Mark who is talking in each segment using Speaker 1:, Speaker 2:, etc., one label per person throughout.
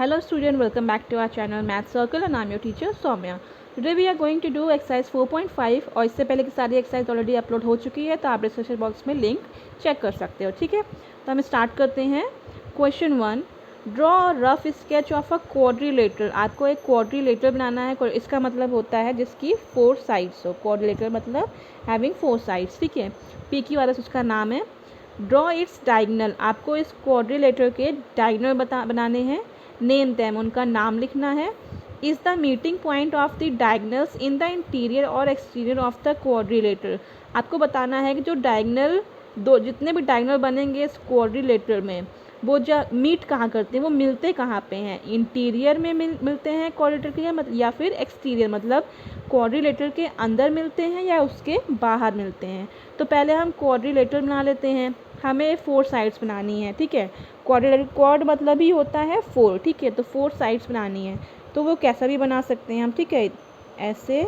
Speaker 1: Hello student, welcome back to our channel Math Circle and I'm your teacher Soumya. Today we are going to do exercise 4.5 और इससे पहले की सारी exercise already upload हो चुकी है, तो आप डिस्क्रिप्शन बॉक्स में लिंक चेक कर सकते हो। ठीक है, तो हम स्टार्ट करते हैं। Question 1, draw rough sketch of a quadrilateral. आपको एक क्वाड्रिलेटरल बनाना है। इसका मतलब होता है जिसकी 4 साइड्स हो। क्वाड्रिलेटरल मतलब हैविंग 4 साइड्स। ठीक है, पी की वाला उसका नाम है। Draw it's diagonal. आपको इस क्वाड्रिलेटरल के डायगनल बनाने हैं। नेम दैम, उनका नाम लिखना है। Is the meeting point of the diagonals in the interior और एक्सटीरियर ऑफ द क्वाड्रिलेटरल। आपको बताना है कि जो डायगनल जितने भी डायगनल बनेंगे इस क्वाड्रिलेटरल में, वो जो मीट कहाँ करते हैं, वो मिलते कहाँ पे हैं। इंटीरियर में मिलते हैं क्वाड्रिलेटरल के, या फिर एक्सटीरियर मतलब क्वाड्रिलेटरल के अंदर मिलते हैं या उसके बाहर मिलते हैं। तो पहले हम क्वाड्रिलेटरल बना लेते हैं। हमें 4 साइड्स बनानी है। ठीक है, क्वाड मतलब ही होता है 4। ठीक है, तो 4 साइड्स बनानी है, तो वो कैसा भी बना सकते हैं हम। ठीक है, ऐसे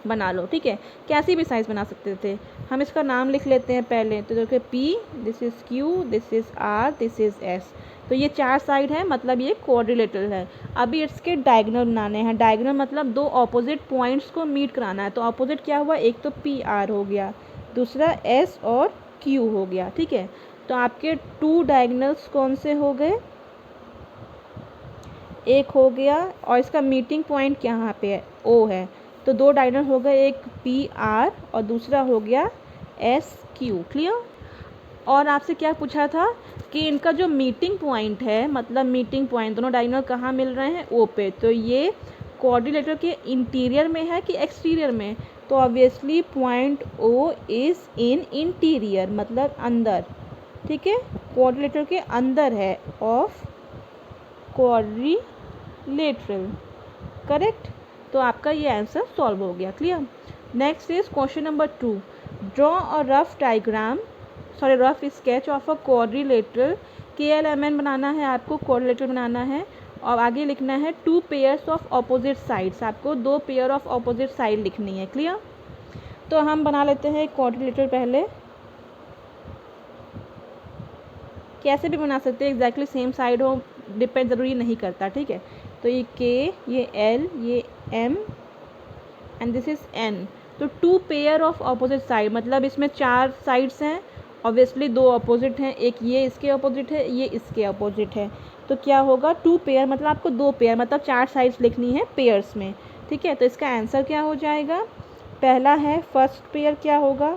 Speaker 1: बना लो। ठीक है, कैसी भी साइज बना सकते थे। हम इसका नाम लिख लेते हैं पहले। तो देखिए P, this is Q, this is R, this is S। तो ये 4 साइड है, मतलब ये क्वाड्रिलेटरल है। अभी इसके डायगोनल बनाने हैं। डायगोनल मतलब दो ऑपोजिट पॉइंट्स को मीट कराना है। तो ऑपोजिट क्या हुआ, एक तो PR हो गया, दूसरा S और Q हो गया। ठीक है, तो आपके 2 डायगोनल्स कौन से हो गए, एक हो गया और इसका मीटिंग पॉइंट कहाँ पे है, O है। तो 2 डायगोनल हो गए, एक PR और दूसरा हो गया SQ। क्लियर। और आपसे क्या पूछा था कि इनका जो मीटिंग पॉइंट है, मतलब मीटिंग पॉइंट दोनों डायगोनल कहाँ मिल रहे हैं, O पे। तो ये क्वाड्रिलेटरल के इंटीरियर में है कि एक्सटीरियर में, तो obviously point O is in interior मतलब अंदर। ठीक है, क्वाड्रिलेटरल के अंदर है ऑफ क्वाड्रिलेटरल। करेक्ट। तो आपका ये आंसर सॉल्व हो गया। Clear. Next is question number 2, draw a rough sketch of a quadrilateral. KLMN बनाना है आपको, क्वाड्रिलेटरल बनाना है और आगे लिखना है 2 पेयर्स ऑफ ऑपोजिट साइड्स। आपको 2 पेयर ऑफ ऑपोजिट साइड लिखनी है। क्लियर। तो हम बना लेते हैं क्वाड्रिलेटरल। पहले कैसे भी बना सकते हैं, एग्जैक्टली सेम साइड हो, डिपेंड ज़रूरी नहीं करता। ठीक है, तो ये K, ये L, ये M and this is N। तो 2 पेयर ऑफ ऑपोजिट साइड मतलब इसमें 4 साइड्स हैं, ऑब्वियसली 2 अपोजिट हैं, एक ये इसके अपोजिट है, ये इसके अपोजिट है। तो क्या होगा, 2 पेयर मतलब आपको 2 पेयर मतलब 4 साइड्स लिखनी है पेयर्स में। ठीक है, तो इसका आंसर क्या हो जाएगा, पहला है फर्स्ट पेयर क्या होगा,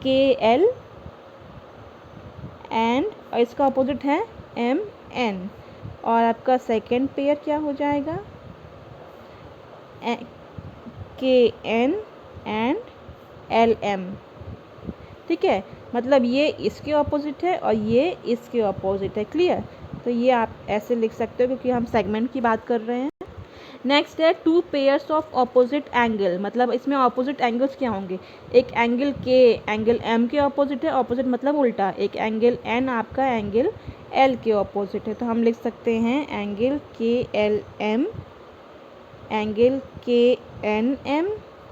Speaker 1: KL एंड और इसका अपोजिट है MN। और आपका सेकेंड पेयर क्या हो जाएगा, KN एंड LM। ठीक है, मतलब ये इसके ऑपोजिट है और ये इसके ऑपोजिट है। क्लियर। तो ये आप ऐसे लिख सकते हो क्योंकि हम सेगमेंट की बात कर रहे हैं। नेक्स्ट है 2 पेयर्स ऑफ ऑपोजिट एंगल, मतलब इसमें ऑपोजिट एंगल्स क्या होंगे, एक एंगल K एंगल M के ऑपोजिट है, ऑपोजिट मतलब उल्टा। एक एंगल N आपका एंगल L के ऑपोजिट है। तो हम लिख सकते हैं एंगल KLM एंगल KNM,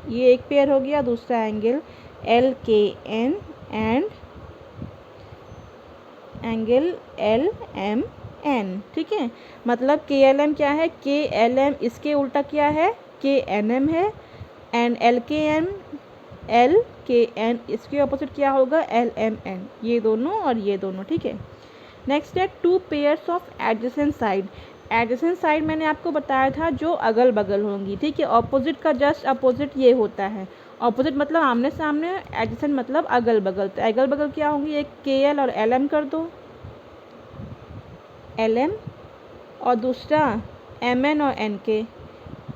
Speaker 1: ये एक पेयर हो गया। दूसरा angle LKN and angle LMN। ठीक है, मतलब KLM क्या है, KLM इसके उल्टा क्या है, KNM है एंड LKN इसके ऑपोजिट क्या होगा, LMN। ये दोनों और ये दोनों। ठीक है, नेक्स्ट है 2 pairs of adjacent side. Adjacent side मैंने आपको बताया था जो अगल बगल होंगी। ठीक है, ऑपोजिट का जस्ट अपोजिट ये होता है। ऑपोजिट मतलब आमने सामने, एडजेसेंट मतलब अगल बगल। तो अगल बगल क्या होंगी, एक KL और LM कर दो, LM, और दूसरा MN और NK,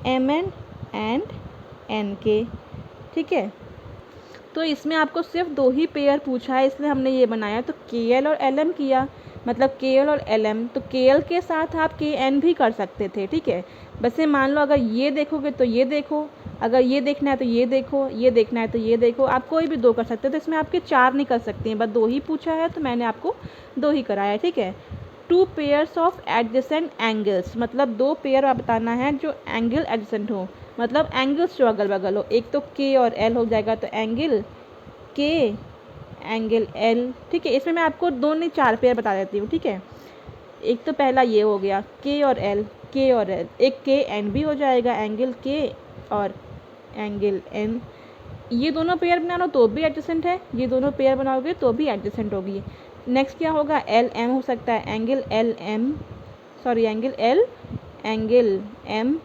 Speaker 1: MN एंड NK। ठीक है, तो इसमें आपको सिर्फ 2 ही पेयर पूछा है, इसलिए हमने ये बनाया। तो KL और LM किया, मतलब KL और LM। तो KL के साथ आप KN भी कर सकते थे। ठीक है, वैसे मान लो अगर ये देखोगे तो ये देखो, अगर ये देखना है तो ये देखो, ये देखना है तो ये देखो, आप कोई भी 2 कर सकते हो। तो इसमें आपके 4 नहीं कर सकते हैं, बस 2 ही पूछा है तो मैंने आपको 2 ही कराया। ठीक है, 2 पेयर्स ऑफ एडजेसेंट एंगल्स, मतलब 2 पेयर आप बताना है जो एंगल एडजेसेंट हो, मतलब एंगल्स जो अगल बगल हो। एक तो K और L हो जाएगा, तो एंगल K एंगल एल, ठीक है। इसमें मैं आपको 2 नहीं 4 पेयर बता देती हूँ, ठीक है। एक तो पहला ये हो गया के और एल, के और एल, एक के एन भी हो जाएगा, एंगल के और एंगल एन। ये दोनों पेयर बना लो तो भी एडजेसेंट है, ये दोनों पेयर बनाओगे तो भी एडजेसेंट होगी। नेक्स्ट क्या होगा, एल एम हो सकता है, angle L M, sorry angle L, angle M,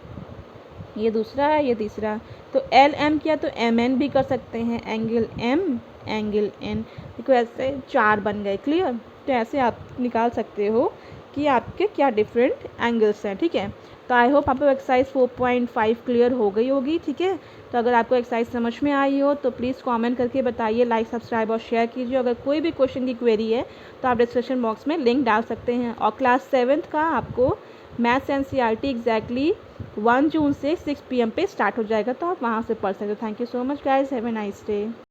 Speaker 1: ये दूसरा है, ये तीसरा। तो एल एम किया तो एम एन भी कर सकते हैं, एंगल एम, एंगल एन। देखो ऐसे 4 बन गए, क्लियर। तो ऐसे आप निकाल सकते हो कि आपके क्या डिफरेंट एंगल्स हैं, ठीक है। तो आई होप आपको एक्सरसाइज 4.5 क्लियर हो गई होगी, ठीक है। तो अगर आपको एक्सरसाइज समझ में आई हो तो प्लीज़ कमेंट करके बताइए, लाइक सब्सक्राइब और शेयर कीजिए। अगर कोई भी क्वेश्चन की क्वेरी है तो आप डिस्क्रिप्शन बॉक्स में लिंक डाल सकते हैं। और क्लास 7th का आपको मैथ्स NCERT एग्जैक्टली 1 जून से 6 PM पे स्टार्ट हो जाएगा, तो आप वहाँ से पढ़ सकते हो। Thank you so much guys, have a nice day.